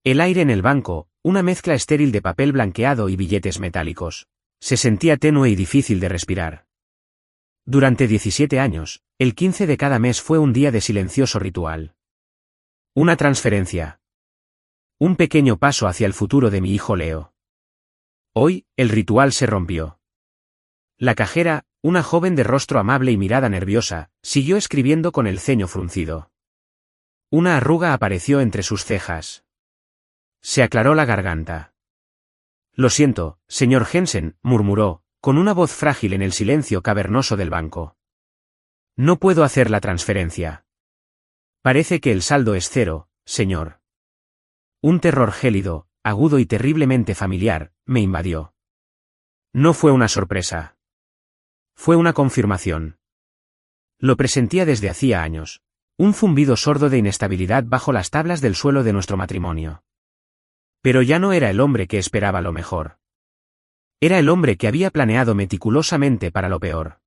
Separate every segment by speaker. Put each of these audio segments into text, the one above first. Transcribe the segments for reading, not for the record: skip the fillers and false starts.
Speaker 1: El aire en el banco, una mezcla estéril de papel blanqueado y billetes metálicos, se sentía tenue y difícil de respirar. Durante 17 años, el 15 de cada mes fue un día de silencioso ritual. Una transferencia. Un pequeño paso hacia el futuro de mi hijo Leo. Hoy, el ritual se rompió. La cajera, una joven de rostro amable y mirada nerviosa, siguió escribiendo con el ceño fruncido. Una arruga apareció entre sus cejas. Se aclaró la garganta. Lo siento, señor Jensen, murmuró, con una voz frágil en el silencio cavernoso del banco. No puedo hacer la transferencia. Parece que el saldo es 0, señor. Un terror gélido, agudo y terriblemente familiar, me invadió. No fue una sorpresa. Fue una confirmación. Lo presentía desde hacía años. Un zumbido sordo de inestabilidad bajo las tablas del suelo de nuestro matrimonio. Pero ya no era el hombre que esperaba lo mejor. Era el hombre que había planeado meticulosamente para lo peor.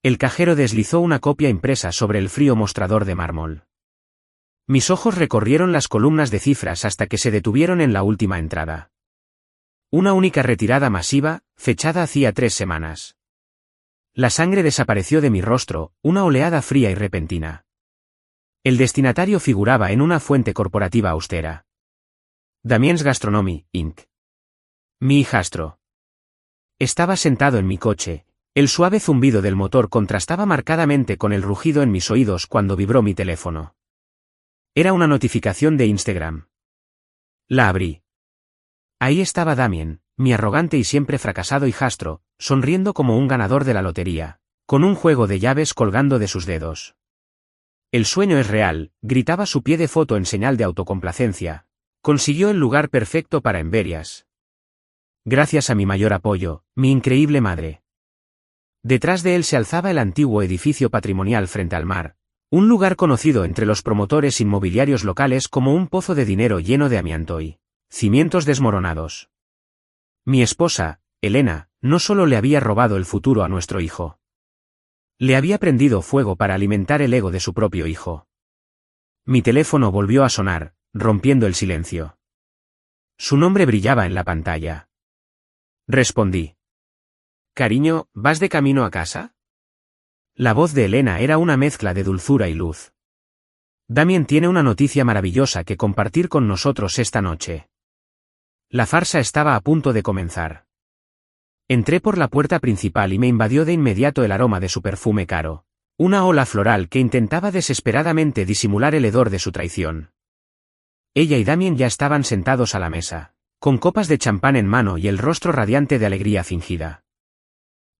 Speaker 1: El cajero deslizó una copia impresa sobre el frío mostrador de mármol. Mis ojos recorrieron las columnas de cifras hasta que se detuvieron en la última entrada. Una única retirada masiva, fechada hacía 3 semanas. La sangre desapareció de mi rostro, una oleada fría y repentina. El destinatario figuraba en una fuente corporativa austera. Damien's Gastronomy, Inc. Mi hijastro. Estaba sentado en mi coche. El suave zumbido del motor contrastaba marcadamente con el rugido en mis oídos cuando vibró mi teléfono. Era una notificación de Instagram. La abrí. Ahí estaba Damien, mi arrogante y siempre fracasado hijastro, sonriendo como un ganador de la lotería, con un juego de llaves colgando de sus dedos. El sueño es real, gritaba su pie de foto en señal de autocomplacencia. Consiguió el lugar perfecto para Emberias. Gracias a mi mayor apoyo, mi increíble madre. Detrás de él se alzaba el antiguo edificio patrimonial frente al mar, un lugar conocido entre los promotores inmobiliarios locales como un pozo de dinero lleno de amianto y cimientos desmoronados. Mi esposa, Elena, no solo le había robado el futuro a nuestro hijo. Le había prendido fuego para alimentar el ego de su propio hijo. Mi teléfono volvió a sonar, rompiendo el silencio. Su nombre brillaba en la pantalla. Respondí. Cariño, ¿vas de camino a casa? La voz de Elena era una mezcla de dulzura y luz. Damien tiene una noticia maravillosa que compartir con nosotros esta noche. La farsa estaba a punto de comenzar. Entré por la puerta principal y me invadió de inmediato el aroma de su perfume caro, una ola floral que intentaba desesperadamente disimular el hedor de su traición. Ella y Damien ya estaban sentados a la mesa, con copas de champán en mano y el rostro radiante de alegría fingida.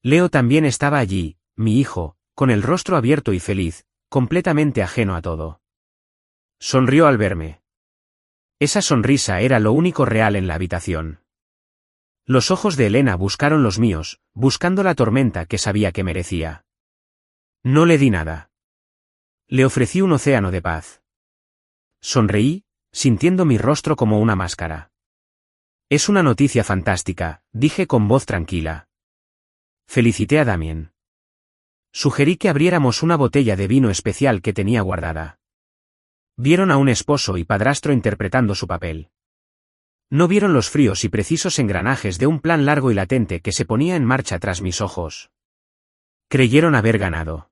Speaker 1: Leo también estaba allí, mi hijo, con el rostro abierto y feliz, completamente ajeno a todo. Sonrió al verme. Esa sonrisa era lo único real en la habitación. Los ojos de Elena buscaron los míos, buscando la tormenta que sabía que merecía. No le di nada. Le ofrecí un océano de paz. Sonreí, sintiendo mi rostro como una máscara. Es una noticia fantástica, dije con voz tranquila. Felicité a Damien. Sugerí que abriéramos una botella de vino especial que tenía guardada. Vieron a un esposo y padrastro interpretando su papel. No vieron los fríos y precisos engranajes de un plan largo y latente que se ponía en marcha tras mis ojos. Creyeron haber ganado.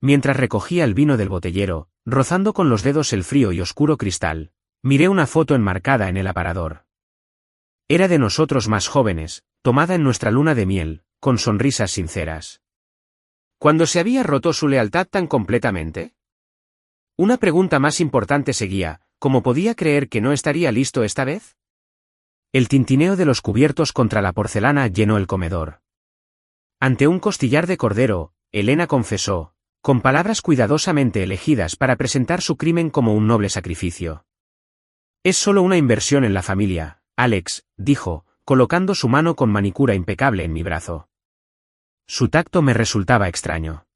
Speaker 1: Mientras recogía el vino del botellero, rozando con los dedos el frío y oscuro cristal, miré una foto enmarcada en el aparador. Era de nosotros más jóvenes, tomada en nuestra luna de miel, con sonrisas sinceras. ¿Cuándo se había roto su lealtad tan completamente? Una pregunta más importante seguía, ¿cómo podía creer que no estaría listo esta vez? El tintineo de los cubiertos contra la porcelana llenó el comedor. Ante un costillar de cordero, Elena confesó, con palabras cuidadosamente elegidas para presentar su crimen como un noble sacrificio. Es solo una inversión en la familia, Alex, dijo, colocando su mano con manicura impecable en mi brazo. Su tacto me resultaba extraño.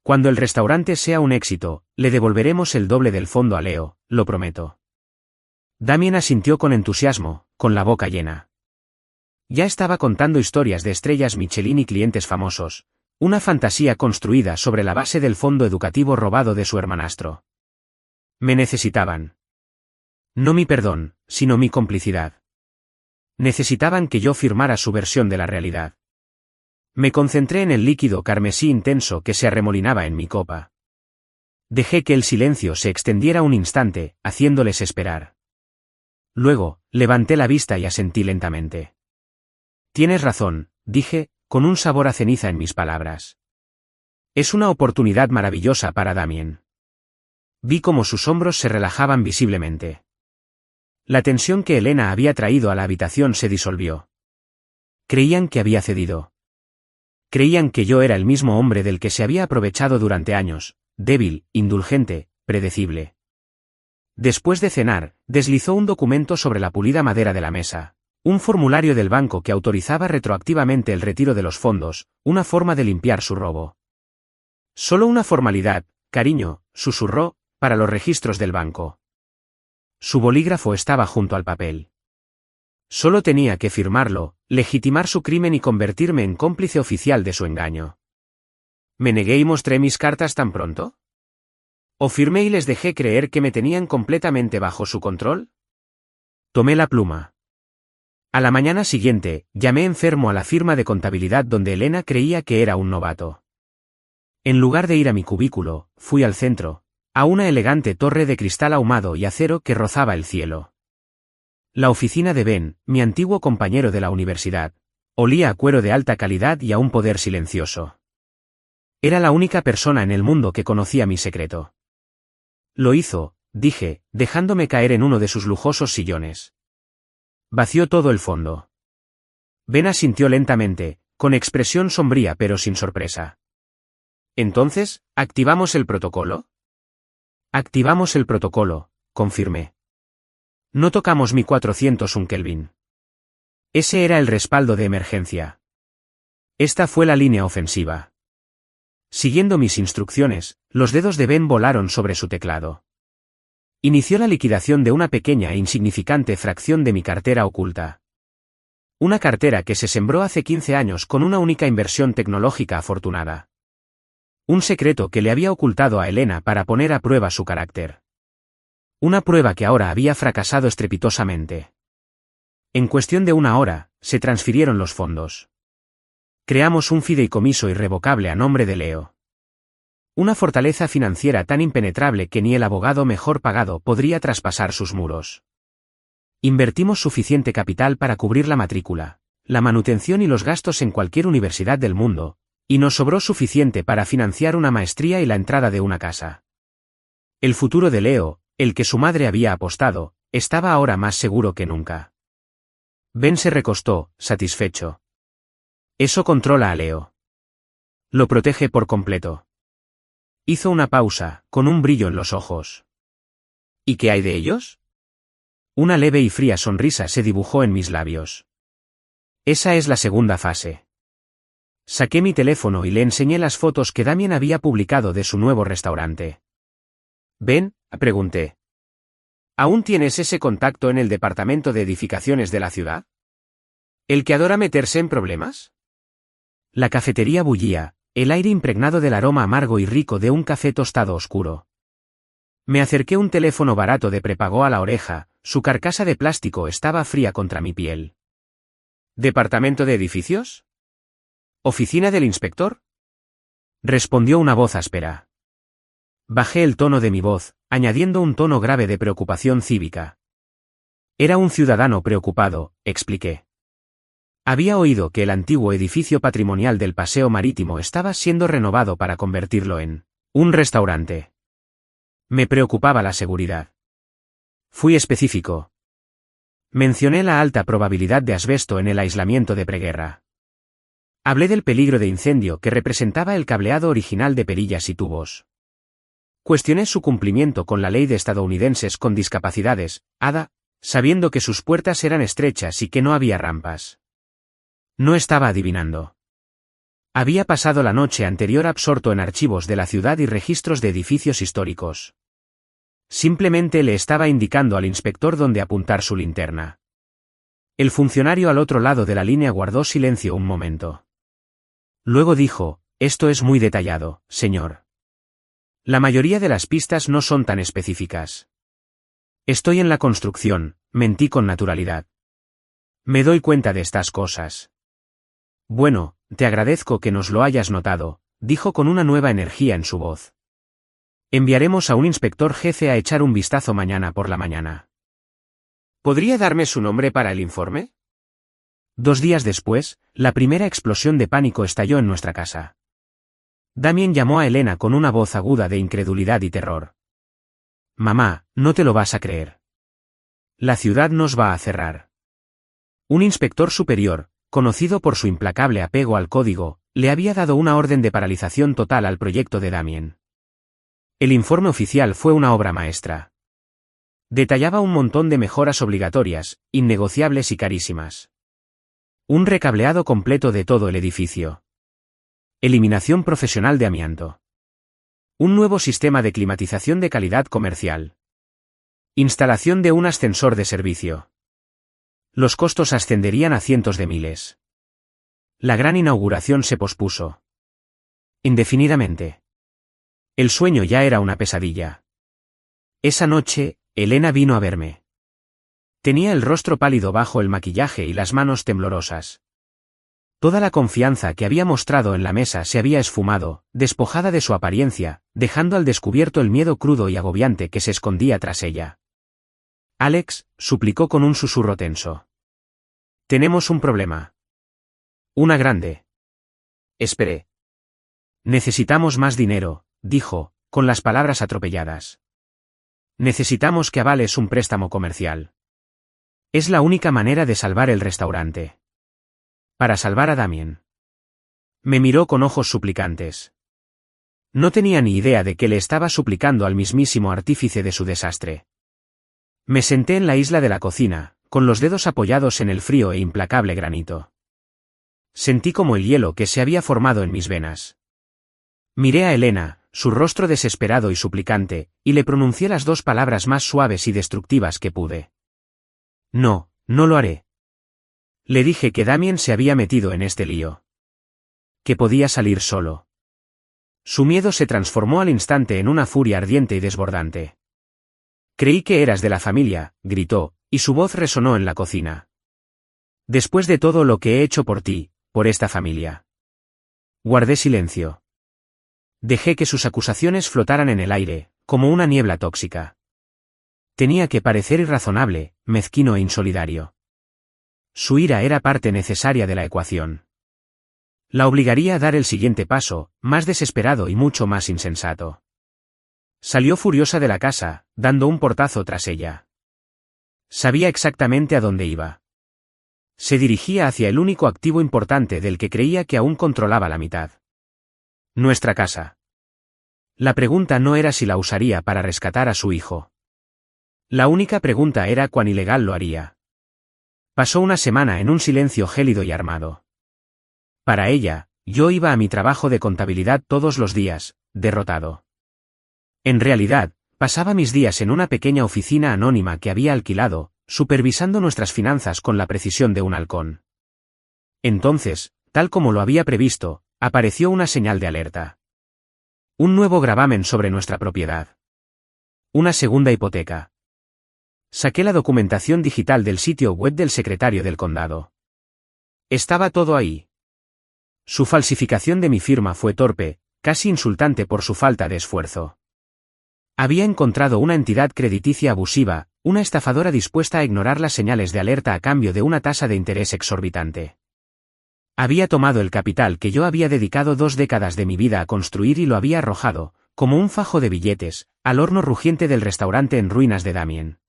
Speaker 1: Cuando el restaurante sea un éxito, le devolveremos el doble del fondo a Leo, lo prometo. Damien asintió con entusiasmo, con la boca llena. Ya estaba contando historias de estrellas Michelin y clientes famosos, una fantasía construida sobre la base del fondo educativo robado de su hermanastro. Me necesitaban. No mi perdón, sino mi complicidad. Necesitaban que yo firmara su versión de la realidad. Me concentré en el líquido carmesí intenso que se arremolinaba en mi copa. Dejé que el silencio se extendiera un instante, haciéndoles esperar. Luego, levanté la vista y asentí lentamente. Tienes razón, dije, con un sabor a ceniza en mis palabras. Es una oportunidad maravillosa para Damien. Vi cómo sus hombros se relajaban visiblemente. La tensión que Elena había traído a la habitación se disolvió. Creían que había cedido. Creían que yo era el mismo hombre del que se había aprovechado durante años, débil, indulgente, predecible. Después de cenar, deslizó un documento sobre la pulida madera de la mesa. Un formulario del banco que autorizaba retroactivamente el retiro de los fondos, una forma de limpiar su robo. Solo una formalidad, cariño, susurró, para los registros del banco. Su bolígrafo estaba junto al papel. Solo tenía que firmarlo, legitimar su crimen y convertirme en cómplice oficial de su engaño. ¿Me negué y mostré mis cartas tan pronto? ¿O firmé y les dejé creer que me tenían completamente bajo su control? Tomé la pluma. A la mañana siguiente, llamé enfermo a la firma de contabilidad donde Elena creía que era un novato. En lugar de ir a mi cubículo, fui al centro, a una elegante torre de cristal ahumado y acero que rozaba el cielo. La oficina de Ben, mi antiguo compañero de la universidad, olía a cuero de alta calidad y a un poder silencioso. Era la única persona en el mundo que conocía mi secreto. Lo hizo, dije, dejándome caer en uno de sus lujosos sillones. Vació todo el fondo. Ben asintió lentamente, con expresión sombría pero sin sorpresa. Entonces, ¿activamos el protocolo? Activamos el protocolo, confirmé. No tocamos mi 401 Kelvin. Ese era el respaldo de emergencia. Esta fue la línea ofensiva. Siguiendo mis instrucciones, los dedos de Ben volaron sobre su teclado. Inició la liquidación de una pequeña e insignificante fracción de mi cartera oculta. Una cartera que se sembró hace 15 años con una única inversión tecnológica afortunada. Un secreto que le había ocultado a Elena para poner a prueba su carácter. Una prueba que ahora había fracasado estrepitosamente. En cuestión de una hora, se transfirieron los fondos. Creamos un fideicomiso irrevocable a nombre de Leo. Una fortaleza financiera tan impenetrable que ni el abogado mejor pagado podría traspasar sus muros. Invertimos suficiente capital para cubrir la matrícula, la manutención y los gastos en cualquier universidad del mundo, y nos sobró suficiente para financiar una maestría y la entrada de una casa. El futuro de Leo, el que su madre había apostado, estaba ahora más seguro que nunca. Ben se recostó, satisfecho. Eso controla a Leo. Lo protege por completo. Hizo una pausa, con un brillo en los ojos. ¿Y qué hay de ellos? Una leve y fría sonrisa se dibujó en mis labios. Esa es la segunda fase. Saqué mi teléfono y le enseñé las fotos que Damien había publicado de su nuevo restaurante. «Ben», pregunté. «¿Aún tienes ese contacto en el departamento de edificaciones de la ciudad? ¿El que adora meterse en problemas?» La cafetería bullía, el aire impregnado del aroma amargo y rico de un café tostado oscuro. Me acerqué un teléfono barato de prepago a la oreja, su carcasa de plástico estaba fría contra mi piel. «¿Departamento de edificios? ¿Oficina del inspector?», respondió una voz áspera. Bajé el tono de mi voz, añadiendo un tono grave de preocupación cívica. Era un ciudadano preocupado, expliqué. Había oído que el antiguo edificio patrimonial del Paseo Marítimo estaba siendo renovado para convertirlo en un restaurante. Me preocupaba la seguridad. Fui específico. Mencioné la alta probabilidad de asbesto en el aislamiento de preguerra. Hablé del peligro de incendio que representaba el cableado original de perillas y tubos. Cuestioné su cumplimiento con la ley de estadounidenses con discapacidades, ADA, sabiendo que sus puertas eran estrechas y que no había rampas. No estaba adivinando. Había pasado la noche anterior absorto en archivos de la ciudad y registros de edificios históricos. Simplemente le estaba indicando al inspector dónde apuntar su linterna. El funcionario al otro lado de la línea guardó silencio un momento. Luego dijo, «Esto es muy detallado, señor. La mayoría de las pistas no son tan específicas. Estoy en la construcción, mentí con naturalidad. Me doy cuenta de estas cosas. Bueno, te agradezco que nos lo hayas notado, dijo con una nueva energía en su voz. Enviaremos a un inspector jefe a echar un vistazo mañana por la mañana. ¿Podría darme su nombre para el informe? 2 días después, la primera explosión de pánico estalló en nuestra casa. Damien llamó a Elena con una voz aguda de incredulidad y terror. Mamá, no te lo vas a creer. La ciudad nos va a cerrar. Un inspector superior, conocido por su implacable apego al código, le había dado una orden de paralización total al proyecto de Damien. El informe oficial fue una obra maestra. Detallaba un montón de mejoras obligatorias, innegociables y carísimas. Un recableado completo de todo el edificio. Eliminación profesional de amianto. Un nuevo sistema de climatización de calidad comercial. Instalación de un ascensor de servicio. Los costos ascenderían a cientos de miles. La gran inauguración se pospuso. Indefinidamente. El sueño ya era una pesadilla. Esa noche, Elena vino a verme. Tenía el rostro pálido bajo el maquillaje y las manos temblorosas. Toda la confianza que había mostrado en la mesa se había esfumado, despojada de su apariencia, dejando al descubierto el miedo crudo y agobiante que se escondía tras ella. Alex, suplicó con un susurro tenso. Tenemos un problema. Una grande. Esperé. Necesitamos más dinero, dijo, con las palabras atropelladas. Necesitamos que avales un préstamo comercial. Es la única manera de salvar el restaurante. Para salvar a Damien. Me miró con ojos suplicantes. No tenía ni idea de que le estaba suplicando al mismísimo artífice de su desastre. Me senté en la isla de la cocina, con los dedos apoyados en el frío e implacable granito. Sentí como el hielo que se había formado en mis venas. Miré a Elena, su rostro desesperado y suplicante, y le pronuncié las 2 palabras más suaves y destructivas que pude. No, no lo haré. Le dije que Damien se había metido en este lío. Que podía salir solo. Su miedo se transformó al instante en una furia ardiente y desbordante. Creí que eras de la familia, gritó, y su voz resonó en la cocina. Después de todo lo que he hecho por ti, por esta familia. Guardé silencio. Dejé que sus acusaciones flotaran en el aire, como una niebla tóxica. Tenía que parecer irrazonable, mezquino e insolidario. Su ira era parte necesaria de la ecuación. La obligaría a dar el siguiente paso, más desesperado y mucho más insensato. Salió furiosa de la casa, dando un portazo tras ella. Sabía exactamente a dónde iba. Se dirigía hacia el único activo importante del que creía que aún controlaba la mitad. Nuestra casa. La pregunta no era si la usaría para rescatar a su hijo. La única pregunta era cuán ilegal lo haría. Pasó una semana en un silencio gélido y armado. Para ella, yo iba a mi trabajo de contabilidad todos los días, derrotado. En realidad, pasaba mis días en una pequeña oficina anónima que había alquilado, supervisando nuestras finanzas con la precisión de un halcón. Entonces, tal como lo había previsto, apareció una señal de alerta. Un nuevo gravamen sobre nuestra propiedad. Una segunda hipoteca. Saqué la documentación digital del sitio web del secretario del condado. Estaba todo ahí. Su falsificación de mi firma fue torpe, casi insultante por su falta de esfuerzo. Había encontrado una entidad crediticia abusiva, una estafadora dispuesta a ignorar las señales de alerta a cambio de una tasa de interés exorbitante. Había tomado el capital que yo había dedicado 2 décadas de mi vida a construir y lo había arrojado, como un fajo de billetes, al horno rugiente del restaurante en ruinas de Damien.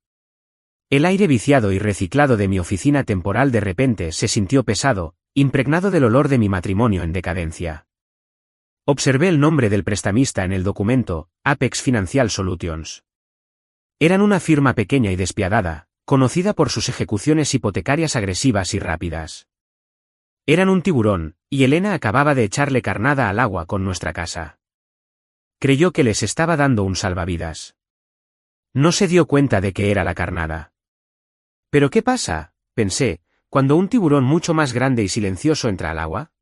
Speaker 1: El aire viciado y reciclado de mi oficina temporal de repente se sintió pesado, impregnado del olor de mi matrimonio en decadencia. Observé el nombre del prestamista en el documento, Apex Financial Solutions. Eran una firma pequeña y despiadada, conocida por sus ejecuciones hipotecarias agresivas y rápidas. Eran un tiburón, y Elena acababa de echarle carnada al agua con nuestra casa. Creyó que les estaba dando un salvavidas. No se dio cuenta de que era la carnada. ¿Pero qué pasa?, pensé, cuando un tiburón mucho más grande y silencioso entra al agua.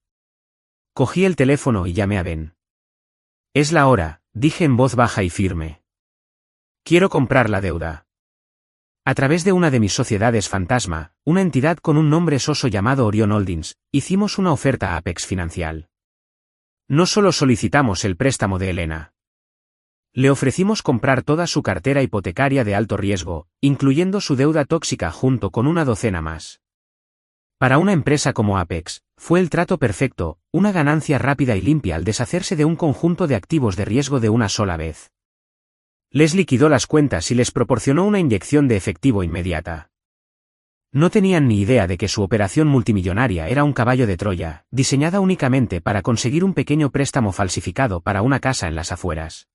Speaker 1: Cogí el teléfono y llamé a Ben. Es la hora, dije en voz baja y firme. Quiero comprar la deuda. A través de una de mis sociedades fantasma, una entidad con un nombre soso llamado Orion Holdings, hicimos una oferta a Apex Financial. No solo solicitamos el préstamo de Elena. Le ofrecimos comprar toda su cartera hipotecaria de alto riesgo, incluyendo su deuda tóxica junto con una docena más. Para una empresa como Apex, fue el trato perfecto, una ganancia rápida y limpia al deshacerse de un conjunto de activos de riesgo de una sola vez. Les liquidó las cuentas y les proporcionó una inyección de efectivo inmediata. No tenían ni idea de que su operación multimillonaria era un caballo de Troya, diseñada únicamente para conseguir un pequeño préstamo falsificado para una casa en las afueras.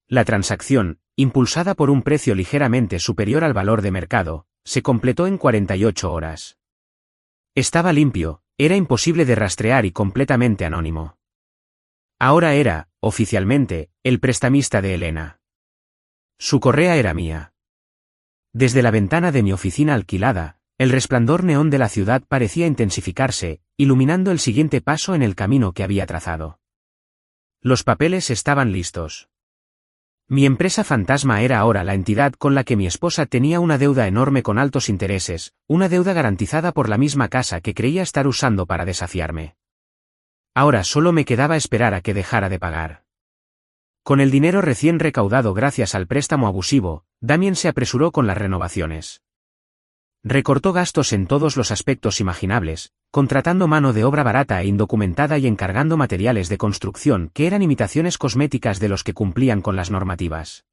Speaker 1: La transacción, impulsada por un precio ligeramente superior al valor de mercado, se completó en 48 horas. Estaba limpio, era imposible de rastrear y completamente anónimo. Ahora era, oficialmente, el prestamista de Elena. Su correa era mía. Desde la ventana de mi oficina alquilada, el resplandor neón de la ciudad parecía intensificarse, iluminando el siguiente paso en el camino que había trazado. Los papeles estaban listos. Mi empresa fantasma era ahora la entidad con la que mi esposa tenía una deuda enorme con altos intereses, una deuda garantizada por la misma casa que creía estar usando para desafiarme. Ahora solo me quedaba esperar a que dejara de pagar. Con el dinero recién recaudado gracias al préstamo abusivo, Damien se apresuró con las renovaciones. Recortó gastos en todos los aspectos imaginables, contratando mano de obra barata e indocumentada y encargando materiales de construcción que eran imitaciones cosméticas de los que cumplían con las normativas.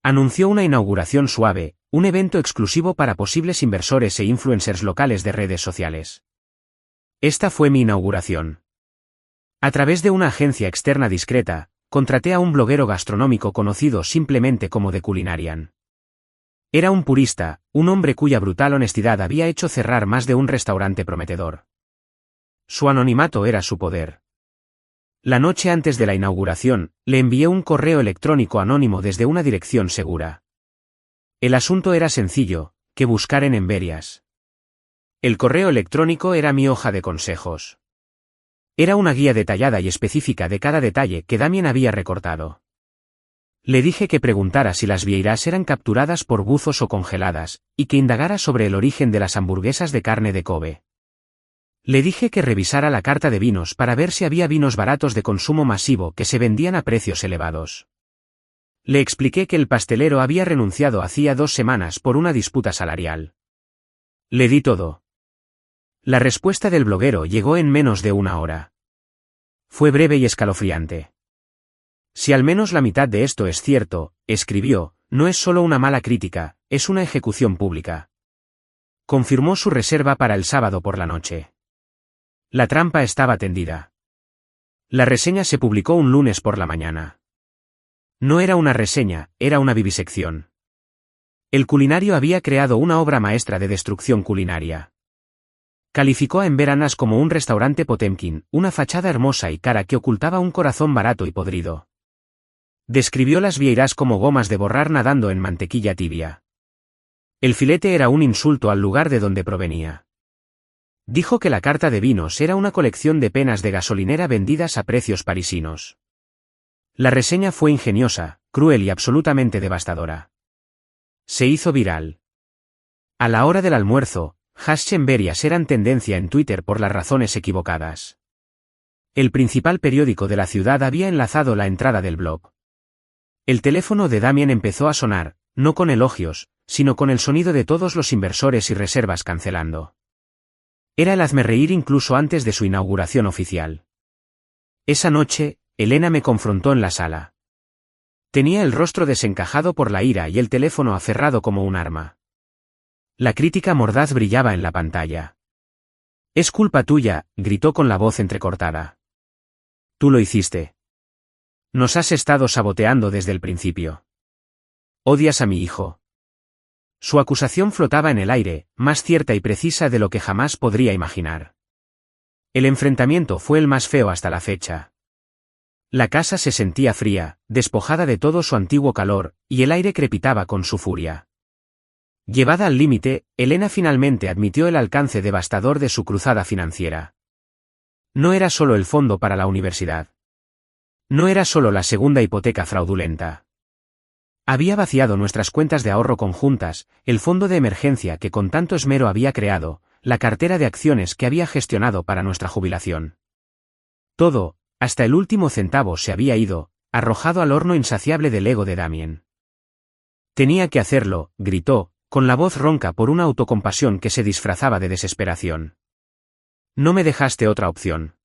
Speaker 1: Anunció una inauguración suave, un evento exclusivo para posibles inversores e influencers locales de redes sociales. Esta fue mi inauguración. A través de una agencia externa discreta, contraté a un bloguero gastronómico conocido simplemente como The Culinarian. Era un purista, un hombre cuya brutal honestidad había hecho cerrar más de un restaurante prometedor. Su anonimato era su poder. La noche antes de la inauguración, le envié un correo electrónico anónimo desde una dirección segura. El asunto era sencillo, que buscar en Emberias. El correo electrónico era mi hoja de consejos. Era una guía detallada y específica de cada detalle que Damien había recortado. Le dije que preguntara si las vieiras eran capturadas por buzos o congeladas, y que indagara sobre el origen de las hamburguesas de carne de Kobe. Le dije que revisara la carta de vinos para ver si había vinos baratos de consumo masivo que se vendían a precios elevados. Le expliqué que el pastelero había renunciado hacía 2 semanas por una disputa salarial. Le di todo. La respuesta del bloguero llegó en menos de 1 hora. Fue breve y escalofriante. Si al menos la mitad de esto es cierto, escribió, no es solo una mala crítica, es una ejecución pública. Confirmó su reserva para el sábado por la noche. La trampa estaba tendida. La reseña se publicó un lunes por la mañana. No era una reseña, era una vivisección. El culinario había creado una obra maestra de destrucción culinaria. Calificó a Emberanas como un restaurante Potemkin, una fachada hermosa y cara que ocultaba un corazón barato y podrido. Describió las vieiras como gomas de borrar nadando en mantequilla tibia. El filete era un insulto al lugar de donde provenía. Dijo que la carta de vinos era una colección de penas de gasolinera vendidas a precios parisinos. La reseña fue ingeniosa, cruel y absolutamente devastadora. Se hizo viral. A la hora del almuerzo, #Emberias eran tendencia en Twitter por las razones equivocadas. El principal periódico de la ciudad había enlazado la entrada del blog. El teléfono de Damien empezó a sonar, no con elogios, sino con el sonido de todos los inversores y reservas cancelando. Era el hazmerreír incluso antes de su inauguración oficial. Esa noche, Elena me confrontó en la sala. Tenía el rostro desencajado por la ira y el teléfono aferrado como un arma. La crítica mordaz brillaba en la pantalla. «Es culpa tuya», gritó con la voz entrecortada. «Tú lo hiciste. Nos has estado saboteando desde el principio. Odias a mi hijo». Su acusación flotaba en el aire, más cierta y precisa de lo que jamás podría imaginar. El enfrentamiento fue el más feo hasta la fecha. La casa se sentía fría, despojada de todo su antiguo calor, y el aire crepitaba con su furia. Llevada al límite, Elena finalmente admitió el alcance devastador de su cruzada financiera. No era solo el fondo para la universidad. No era solo la segunda hipoteca fraudulenta. Había vaciado nuestras cuentas de ahorro conjuntas, el fondo de emergencia que con tanto esmero había creado, la cartera de acciones que había gestionado para nuestra jubilación. Todo, hasta el último centavo se había ido, arrojado al horno insaciable del ego de Damien. Tenía que hacerlo, gritó, con la voz ronca por una autocompasión que se disfrazaba de desesperación. No me dejaste otra opción.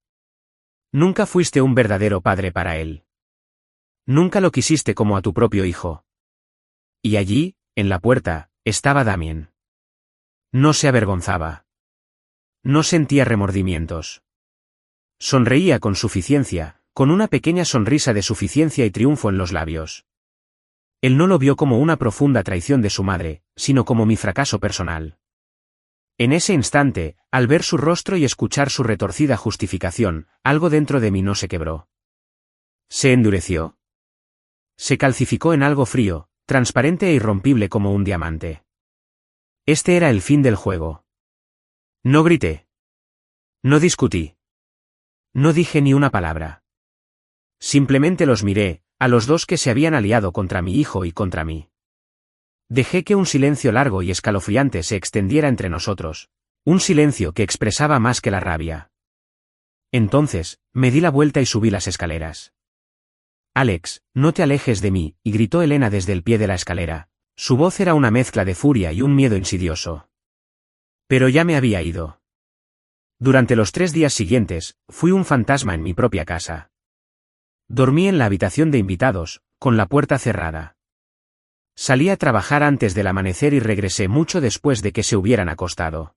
Speaker 1: Nunca fuiste un verdadero padre para él. Nunca lo quisiste como a tu propio hijo. Y allí, en la puerta, estaba Damien. No se avergonzaba. No sentía remordimientos. Sonreía con suficiencia, con una pequeña sonrisa de suficiencia y triunfo en los labios. Él no lo vio como una profunda traición de su madre, sino como mi fracaso personal. En ese instante, al ver su rostro y escuchar su retorcida justificación, algo dentro de mí no se quebró. Se endureció. Se calcificó en algo frío, transparente e irrompible como un diamante. Este era el fin del juego. No grité. No discutí. No dije ni una palabra. Simplemente los miré, a los dos que se habían aliado contra mi hijo y contra mí. Dejé que un silencio largo y escalofriante se extendiera entre nosotros, un silencio que expresaba más que la rabia. Entonces, me di la vuelta y subí las escaleras. Alex, no te alejes de mí, y gritó Elena desde el pie de la escalera. Su voz era una mezcla de furia y un miedo insidioso. Pero ya me había ido. Durante los 3 días siguientes, fui un fantasma en mi propia casa. Dormí en la habitación de invitados, con la puerta cerrada. Salí a trabajar antes del amanecer y regresé mucho después de que se hubieran acostado.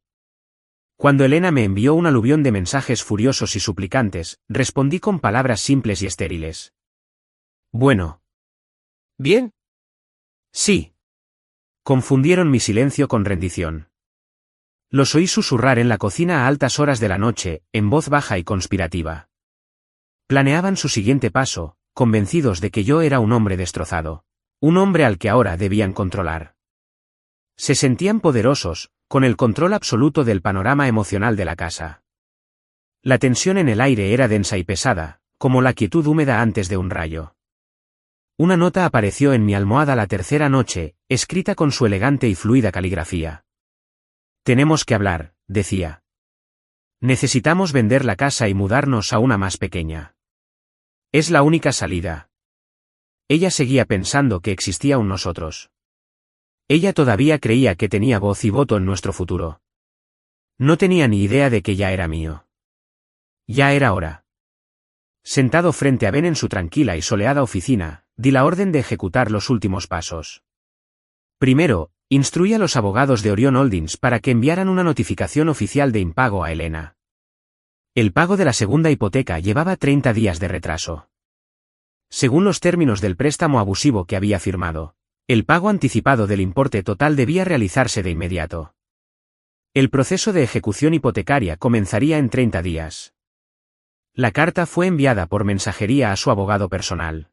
Speaker 1: Cuando Elena me envió un aluvión de mensajes furiosos y suplicantes, respondí con palabras simples y estériles. Bueno. ¿Bien? Sí. Confundieron mi silencio con rendición. Los oí susurrar en la cocina a altas horas de la noche, en voz baja y conspirativa. Planeaban su siguiente paso, convencidos de que yo era un hombre destrozado. Un hombre al que ahora debían controlar. Se sentían poderosos, con el control absoluto del panorama emocional de la casa. La tensión en el aire era densa y pesada, como la quietud húmeda antes de un rayo. Una nota apareció en mi almohada la tercera noche, escrita con su elegante y fluida caligrafía. Tenemos que hablar, decía. Necesitamos vender la casa y mudarnos a una más pequeña. Es la única salida. Ella seguía pensando que existía un nosotros. Ella todavía creía que tenía voz y voto en nuestro futuro. No tenía ni idea de que ya era mío. Ya era hora. Sentado frente a Ben en su tranquila y soleada oficina, di la orden de ejecutar los últimos pasos. Primero, instruí a los abogados de Orion Holdings para que enviaran una notificación oficial de impago a Elena. El pago de la segunda hipoteca llevaba 30 días de retraso. Según los términos del préstamo abusivo que había firmado, el pago anticipado del importe total debía realizarse de inmediato. El proceso de ejecución hipotecaria comenzaría en 30 días. La carta fue enviada por mensajería a su abogado personal.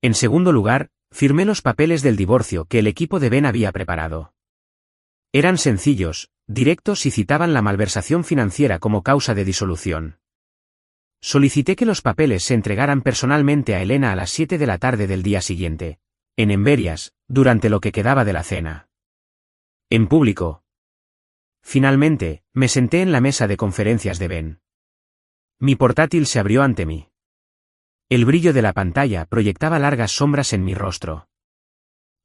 Speaker 1: En segundo lugar, firmé los papeles del divorcio que el equipo de Ben había preparado. Eran sencillos, directos y citaban la malversación financiera como causa de disolución. Solicité que los papeles se entregaran personalmente a Elena a las 7 de la tarde del día siguiente, en Emberias, durante lo que quedaba de la cena. En público. Finalmente, me senté en la mesa de conferencias de Ben. Mi portátil se abrió ante mí. El brillo de la pantalla proyectaba largas sombras en mi rostro.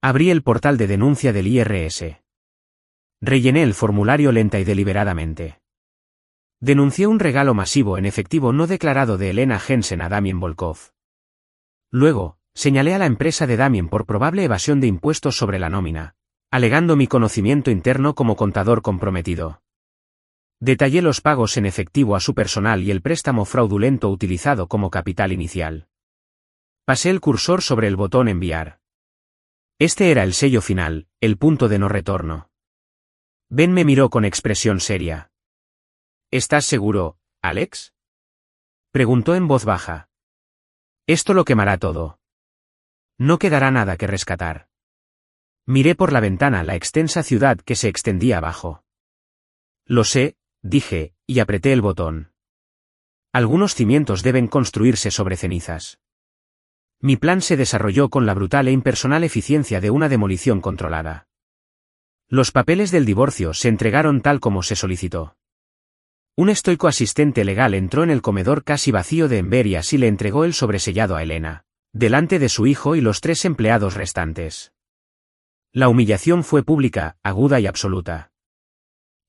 Speaker 1: Abrí el portal de denuncia del IRS. Rellené el formulario lenta y deliberadamente. Denuncié un regalo masivo en efectivo no declarado de Elena Jensen a Damien Volkov. Luego, señalé a la empresa de Damien por probable evasión de impuestos sobre la nómina, alegando mi conocimiento interno como contador comprometido. Detallé los pagos en efectivo a su personal y el préstamo fraudulento utilizado como capital inicial. Pasé el cursor sobre el botón enviar. Este era el sello final, el punto de no retorno. Ben me miró con expresión seria. ¿Estás seguro, Alex? Preguntó en voz baja. Esto lo quemará todo. No quedará nada que rescatar. Miré por la ventana la extensa ciudad que se extendía abajo. Lo sé, dije, y apreté el botón. Algunos cimientos deben construirse sobre cenizas. Mi plan se desarrolló con la brutal e impersonal eficiencia de una demolición controlada. Los papeles del divorcio se entregaron tal como se solicitó. Un estoico asistente legal entró en el comedor casi vacío de Emberias y le entregó el sobresellado a Elena, delante de su hijo y los 3 empleados restantes. La humillación fue pública, aguda y absoluta.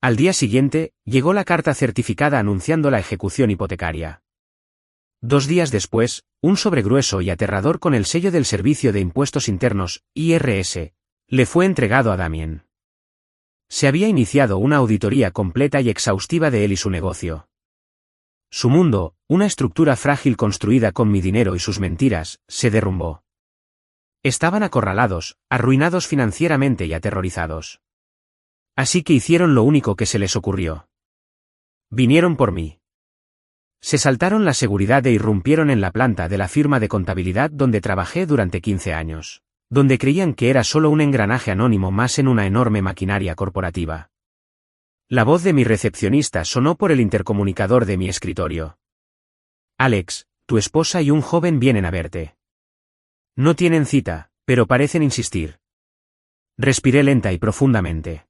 Speaker 1: Al día siguiente, llegó la carta certificada anunciando la ejecución hipotecaria. 2 días después, un sobre grueso y aterrador con el sello del Servicio de Impuestos Internos, IRS, le fue entregado a Damien. Se había iniciado una auditoría completa y exhaustiva de él y su negocio. Su mundo, una estructura frágil construida con mi dinero y sus mentiras, se derrumbó. Estaban acorralados, arruinados financieramente y aterrorizados. Así que hicieron lo único que se les ocurrió. Vinieron por mí. Se saltaron la seguridad e irrumpieron en la planta de la firma de contabilidad donde trabajé durante 15 años, donde creían que era solo un engranaje anónimo más en una enorme maquinaria corporativa. La voz de mi recepcionista sonó por el intercomunicador de mi escritorio. Alex, tu esposa y un joven vienen a verte. No tienen cita, pero parecen insistir. Respiré lenta y profundamente.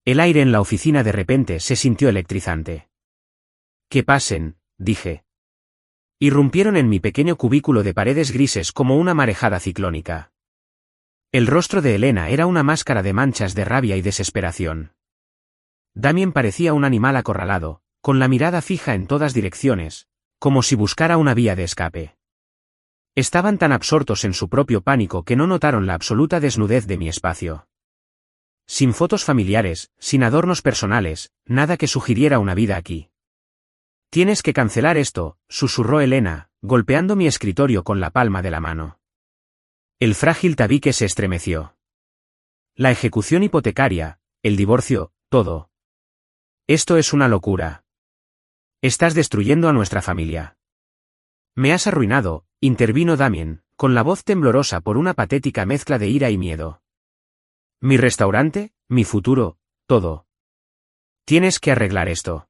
Speaker 1: El aire en la oficina de repente se sintió electrizante. Que pasen, dije. Irrumpieron en mi pequeño cubículo de paredes grises como una marejada ciclónica. El rostro de Elena era una máscara de manchas de rabia y desesperación. Damien parecía un animal acorralado, con la mirada fija en todas direcciones, como si buscara una vía de escape. Estaban tan absortos en su propio pánico que no notaron la absoluta desnudez de mi espacio. Sin fotos familiares, sin adornos personales, nada que sugiriera una vida aquí. Tienes que cancelar esto, susurró Elena, golpeando mi escritorio con la palma de la mano. El frágil tabique se estremeció. La ejecución hipotecaria, el divorcio, todo. Esto es una locura. Estás destruyendo a nuestra familia. Me has arruinado, intervino Damien, con la voz temblorosa por una patética mezcla de ira y miedo. Mi restaurante, mi futuro, todo. Tienes que arreglar esto.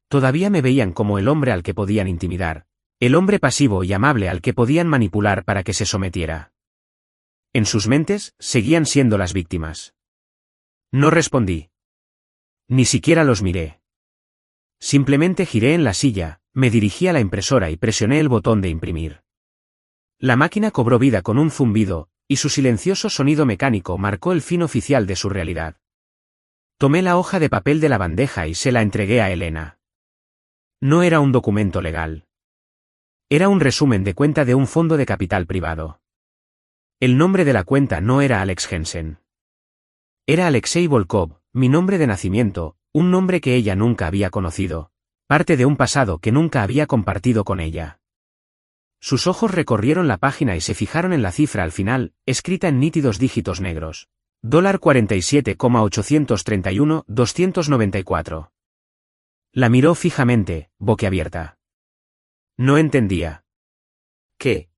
Speaker 1: Todavía me veían como el hombre al que podían intimidar, el hombre pasivo y amable al que podían manipular para que se sometiera. En sus mentes, seguían siendo las víctimas. No respondí. Ni siquiera los miré. Simplemente giré en la silla, me dirigí a la impresora y presioné el botón de imprimir. La máquina cobró vida con un zumbido, y su silencioso sonido mecánico marcó el fin oficial de su realidad. Tomé la hoja de papel de la bandeja y se la entregué a Elena. No era un documento legal. Era un resumen de cuenta de un fondo de capital privado. El nombre de la cuenta no era Alex Jensen. Era Alexei Volkov, mi nombre de nacimiento, un nombre que ella nunca había conocido, parte de un pasado que nunca había compartido con ella. Sus ojos recorrieron la página y se fijaron en la cifra al final, escrita en nítidos dígitos negros. $47,831,294. La miró fijamente, boquiabierta. No entendía. ¿Qué?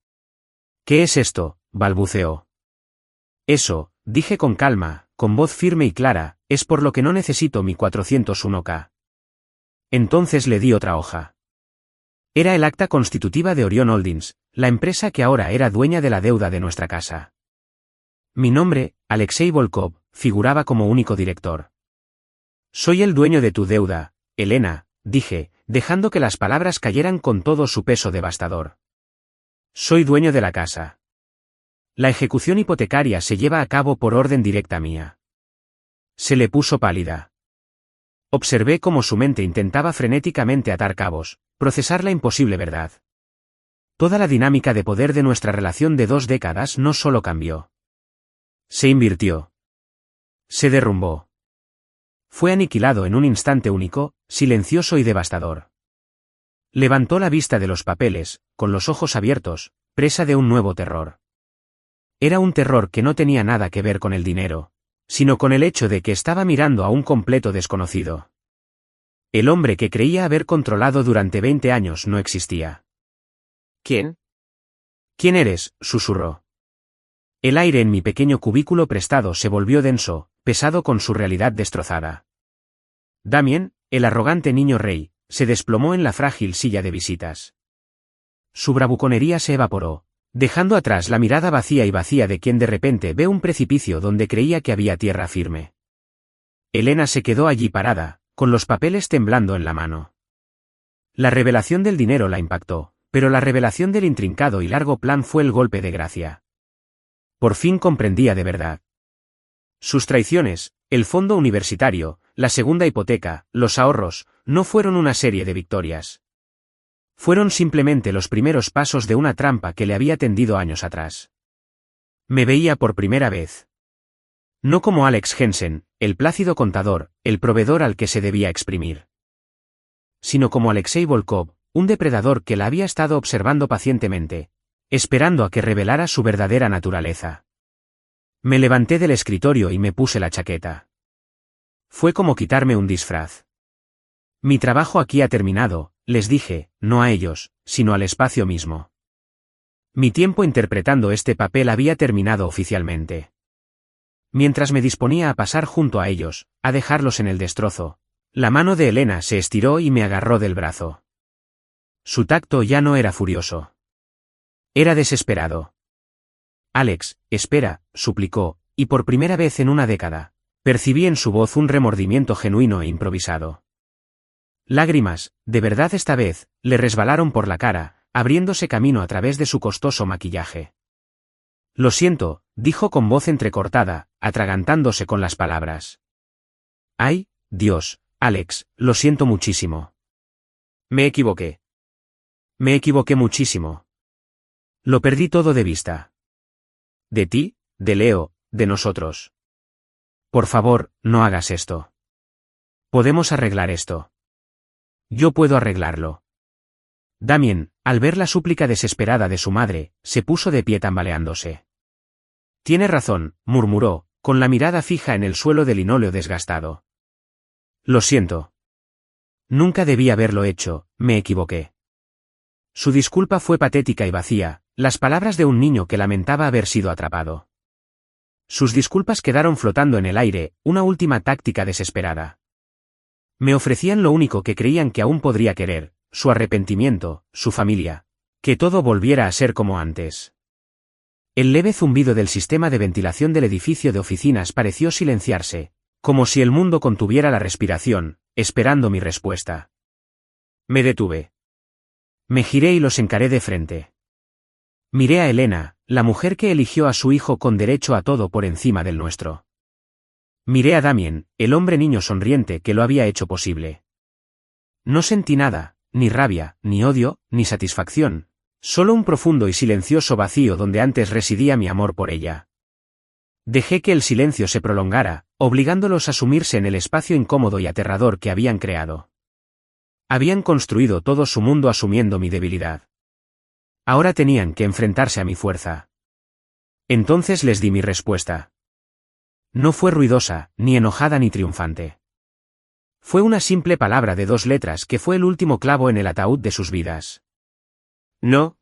Speaker 1: ¿Qué es esto?, balbuceó. Eso, dije con calma, con voz firme y clara, es por lo que no necesito mi 401k. Entonces le di otra hoja. Era el acta constitutiva de Orion Holdings, la empresa que ahora era dueña de la deuda de nuestra casa. Mi nombre, Alexei Volkov, figuraba como único director. Soy el dueño de tu deuda, Elena, dije, dejando que las palabras cayeran con todo su peso devastador. Soy dueño de la casa. La ejecución hipotecaria se lleva a cabo por orden directa mía. Se le puso pálida. Observé cómo su mente intentaba frenéticamente atar cabos, procesar la imposible verdad. Toda la dinámica de poder de nuestra relación de 2 décadas no solo cambió. Se invirtió. Se derrumbó. Fue aniquilado en un instante único, silencioso y devastador. Levantó la vista de los papeles, con los ojos abiertos, presa de un nuevo terror. Era un terror que no tenía nada que ver con el dinero, sino con el hecho de que estaba mirando a un completo desconocido. El hombre que creía haber controlado durante 20 años no existía. ¿Quién? ¿Quién eres?, susurró. El aire en mi pequeño cubículo prestado se volvió denso, pesado con su realidad destrozada. Damien, el arrogante niño rey, se desplomó en la frágil silla de visitas. Su bravuconería se evaporó, dejando atrás la mirada vacía de quien de repente ve un precipicio donde creía que había tierra firme. Elena se quedó allí parada, con los papeles temblando en la mano. La revelación del dinero la impactó, pero la revelación del intrincado y largo plan fue el golpe de gracia. Por fin comprendía de verdad. Sus traiciones, el fondo universitario, la segunda hipoteca, los ahorros, no fueron una serie de victorias. Fueron simplemente los primeros pasos de una trampa que le había tendido años atrás. Me veía por primera vez. No como Alex Jensen, el plácido contador, el proveedor al que se debía exprimir. Sino como Alexei Volkov, un depredador que la había estado observando pacientemente, esperando a que revelara su verdadera naturaleza. Me levanté del escritorio y me puse la chaqueta. Fue como quitarme un disfraz. Mi trabajo aquí ha terminado, les dije, no a ellos, sino al espacio mismo. Mi tiempo interpretando este papel había terminado oficialmente. Mientras me disponía a pasar junto a ellos, a dejarlos en el destrozo, la mano de Elena se estiró y me agarró del brazo. Su tacto ya no era furioso. Era desesperado. Alex, espera, suplicó, y por primera vez en una década, percibí en su voz un remordimiento genuino e improvisado. Lágrimas, de verdad esta vez, le resbalaron por la cara, abriéndose camino a través de su costoso maquillaje. Lo siento, dijo con voz entrecortada, atragantándose con las palabras. ¡Ay, Dios, Alex, lo siento muchísimo! Me equivoqué. Me equivoqué muchísimo. Lo perdí todo de vista. De ti, de Leo, de nosotros. Por favor, no hagas esto. Podemos arreglar esto. Yo puedo arreglarlo. Damien, al ver la súplica desesperada de su madre, se puso de pie tambaleándose. Tiene razón, murmuró, con la mirada fija en el suelo de linóleo desgastado. Lo siento. Nunca debí haberlo hecho, me equivoqué. Su disculpa fue patética y vacía, las palabras de un niño que lamentaba haber sido atrapado. Sus disculpas quedaron flotando en el aire, una última táctica desesperada. Me ofrecían lo único que creían que aún podría querer, su arrepentimiento, su familia, que todo volviera a ser como antes. El leve zumbido del sistema de ventilación del edificio de oficinas pareció silenciarse, como si el mundo contuviera la respiración, esperando mi respuesta. Me detuve. Me giré y los encaré de frente. Miré a Elena, la mujer que eligió a su hijo con derecho a todo por encima del nuestro. Miré a Damien, el hombre niño sonriente que lo había hecho posible. No sentí nada, ni rabia, ni odio, ni satisfacción, solo un profundo y silencioso vacío donde antes residía mi amor por ella. Dejé que el silencio se prolongara, obligándolos a sumirse en el espacio incómodo y aterrador que habían creado. Habían construido todo su mundo asumiendo mi debilidad. Ahora tenían que enfrentarse a mi fuerza. Entonces les di mi respuesta. No fue ruidosa, ni enojada ni triunfante. Fue una simple palabra de 2 letras que fue el último clavo en el ataúd de sus vidas. No.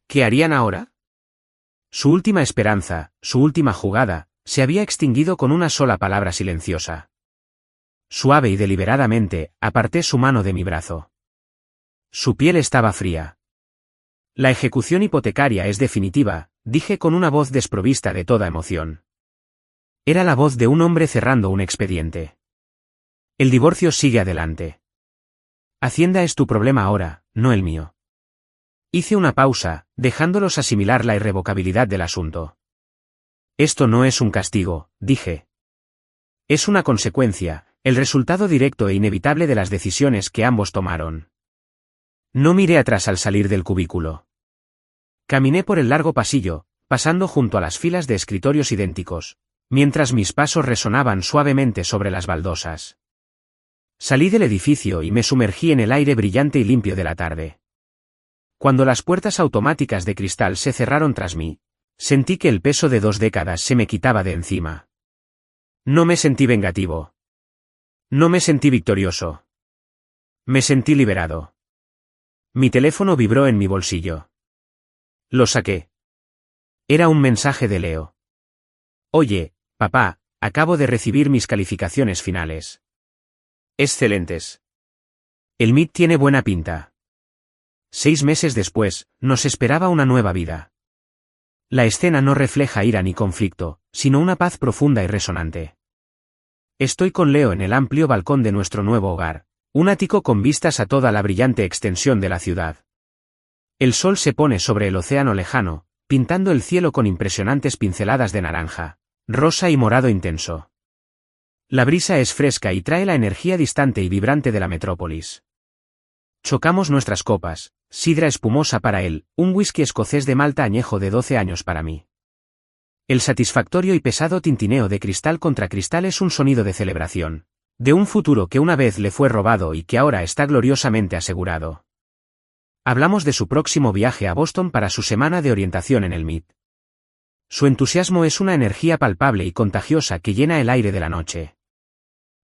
Speaker 1: ¿Qué harían ahora? Su última esperanza, su última jugada, se había extinguido con una sola palabra silenciosa. Suave y deliberadamente, aparté su mano de mi brazo. Su piel estaba fría. La ejecución hipotecaria es definitiva, dije con una voz desprovista de toda emoción. Era la voz de un hombre cerrando un expediente. El divorcio sigue adelante. Hacienda es tu problema ahora, no el mío. Hice una pausa, dejándolos asimilar la irrevocabilidad del asunto. Esto no es un castigo, dije. Es una consecuencia, el resultado directo e inevitable de las decisiones que ambos tomaron. No miré atrás al salir del cubículo. Caminé por el largo pasillo, pasando junto a las filas de escritorios idénticos, mientras mis pasos resonaban suavemente sobre las baldosas. Salí del edificio y me sumergí en el aire brillante y limpio de la tarde. Cuando las puertas automáticas de cristal se cerraron tras mí, sentí que el peso de 2 décadas se me quitaba de encima. No me sentí vengativo. No me sentí victorioso. Me sentí liberado. Mi teléfono vibró en mi bolsillo. Lo saqué. Era un mensaje de Leo. Oye, papá, acabo de recibir mis calificaciones finales. Excelentes. El MIT tiene buena pinta. 6 meses después, nos esperaba una nueva vida. La escena no refleja ira ni conflicto, sino una paz profunda y resonante. Estoy con Leo en el amplio balcón de nuestro nuevo hogar, un ático con vistas a toda la brillante extensión de la ciudad. El sol se pone sobre el océano lejano, pintando el cielo con impresionantes pinceladas de naranja, rosa y morado intenso. La brisa es fresca y trae la energía distante y vibrante de la metrópolis. Chocamos nuestras copas, sidra espumosa para él, un whisky escocés de malta añejo de 12 años para mí. El satisfactorio y pesado tintineo de cristal contra cristal es un sonido de celebración, de un futuro que una vez le fue robado y que ahora está gloriosamente asegurado. Hablamos de su próximo viaje a Boston para su semana de orientación en el MIT. Su entusiasmo es una energía palpable y contagiosa que llena el aire de la noche.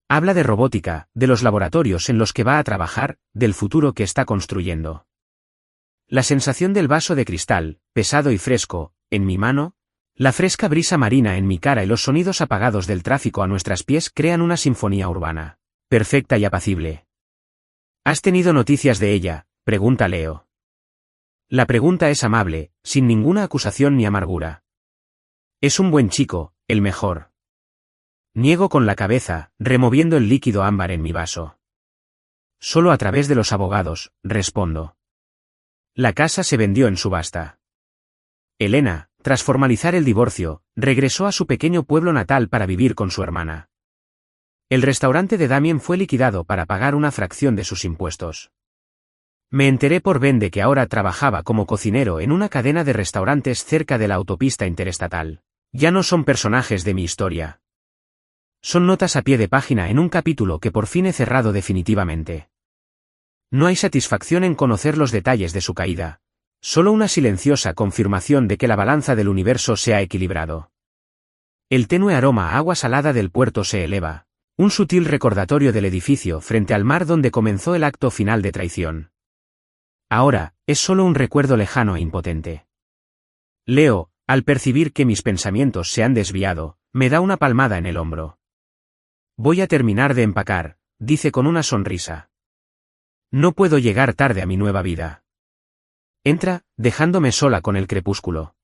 Speaker 1: Habla de robótica, de los laboratorios en los que va a trabajar, del futuro que está construyendo. La sensación del vaso de cristal, pesado y fresco, en mi mano, la fresca brisa marina en mi cara y los sonidos apagados del tráfico a nuestros pies crean una sinfonía urbana, perfecta y apacible. ¿Has tenido noticias de ella?, pregunta Leo. La pregunta es amable, sin ninguna acusación ni amargura. Es un buen chico, el mejor. Niego con la cabeza, removiendo el líquido ámbar en mi vaso. Solo a través de los abogados, respondo. La casa se vendió en subasta. Elena, tras formalizar el divorcio, regresó a su pequeño pueblo natal para vivir con su hermana. El restaurante de Damien fue liquidado para pagar una fracción de sus impuestos. Me enteré por Ben de que ahora trabajaba como cocinero en una cadena de restaurantes cerca de la autopista interestatal. Ya no son personajes de mi historia. Son notas a pie de página en un capítulo que por fin he cerrado definitivamente. No hay satisfacción en conocer los detalles de su caída, solo una silenciosa confirmación de que la balanza del universo se ha equilibrado. El tenue aroma a agua salada del puerto se eleva, un sutil recordatorio del edificio frente al mar donde comenzó el acto final de traición. Ahora, es solo un recuerdo lejano e impotente. Leo, al percibir que mis pensamientos se han desviado, me da una palmada en el hombro. Voy a terminar de empacar, dice con una sonrisa. No puedo llegar tarde a mi nueva vida. Entra, dejándome sola con el crepúsculo.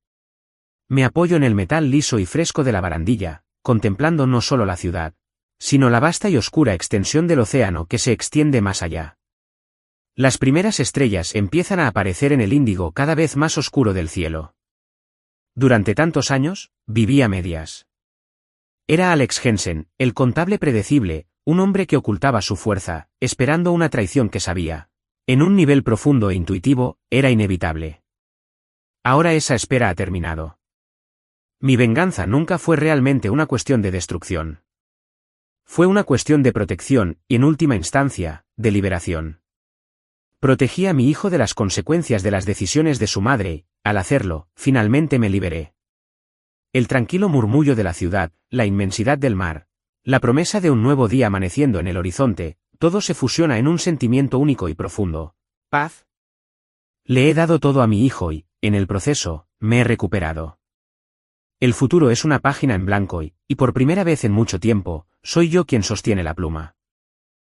Speaker 1: Me apoyo en el metal liso y fresco de la barandilla, contemplando no solo la ciudad, sino la vasta y oscura extensión del océano que se extiende más allá. Las primeras estrellas empiezan a aparecer en el índigo cada vez más oscuro del cielo. Durante tantos años, viví a medias. Era Alex Jensen, el contable predecible, un hombre que ocultaba su fuerza, esperando una traición que sabía, en un nivel profundo e intuitivo, era inevitable. Ahora esa espera ha terminado. Mi venganza nunca fue realmente una cuestión de destrucción. Fue una cuestión de protección, y en última instancia, de liberación. Protegí a mi hijo de las consecuencias de las decisiones de su madre y, al hacerlo, finalmente me liberé. El tranquilo murmullo de la ciudad, la inmensidad del mar, la promesa de un nuevo día amaneciendo en el horizonte, todo se fusiona en un sentimiento único y profundo. Paz. Le he dado todo a mi hijo y, en el proceso, me he recuperado. El futuro es una página en blanco y por primera vez en mucho tiempo, soy yo quien sostiene la pluma.